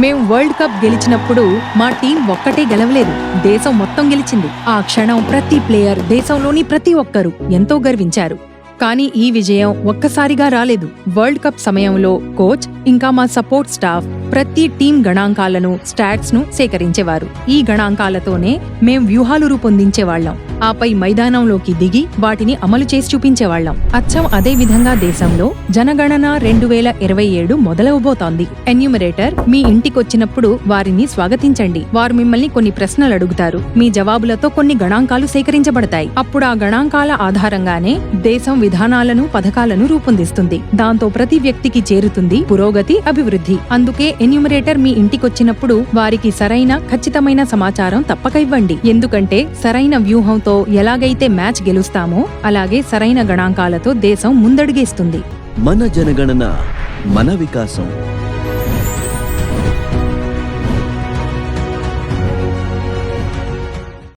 మేం world cup గెలిచినప్పుడు మా టీం ఒక్కటే గెలవలేదు, దేశం మొత్తం గెలిచింది. ఆ క్షణం ప్రతి ప్లేయర్, దేశంలోని ప్రతి ఒక్కరూ ఎంతో గర్వించారు. కానీ ఈ విజయం ఒక్కసారిగా రాలేదు. వరల్డ్ కప్ సమయంలో కోచ్ ఇంకా మా సపోర్ట్ స్టాఫ్ ప్రతి టీం గణాంకాలను, స్టాట్స్ ను సేకరించేవారు. ఈ గణాంకాలతోనే మేం వ్యూహాలు రూపొందించేవాళ్లం. ఆపై మైదానంలోకి దిగి వాటిని అమలు చేసి చూపించేవాళ్లం. అచ్చం అదే విధంగా దేశంలో జనగణన 2027 మొదలవబోతోంది. ఎన్యూమరేటర్ మీ ఇంటికొచ్చినప్పుడు వారిని స్వాగతించండి. వారు మిమ్మల్ని కొన్ని ప్రశ్నలు అడుగుతారు. మీ జవాబులతో కొన్ని గణాంకాలు సేకరించబడతాయి. అప్పుడు ఆ గణాంకాల ఆధారంగానే దేశం విధానాలను, పథకాలను రూపొందిస్తుంది. దాంతో ప్రతి వ్యక్తికి చేరుతుంది పురోగతి, అభివృద్ధి. అందుకే ఎన్యూమరేటర్ మీ ఇంటికొచ్చినప్పుడు వారికి సరైన, ఖచ్చితమైన సమాచారం తప్పక ఇవ్వండి. ఎందుకంటే సరైన వ్యూహంతో ఎలాగైతే మ్యాచ్ గెలుస్తామో అలాగే సరైన గణాంకాలతో దేశం ముందడుగేస్తుంది. మన జనగణన, మన వికాసం.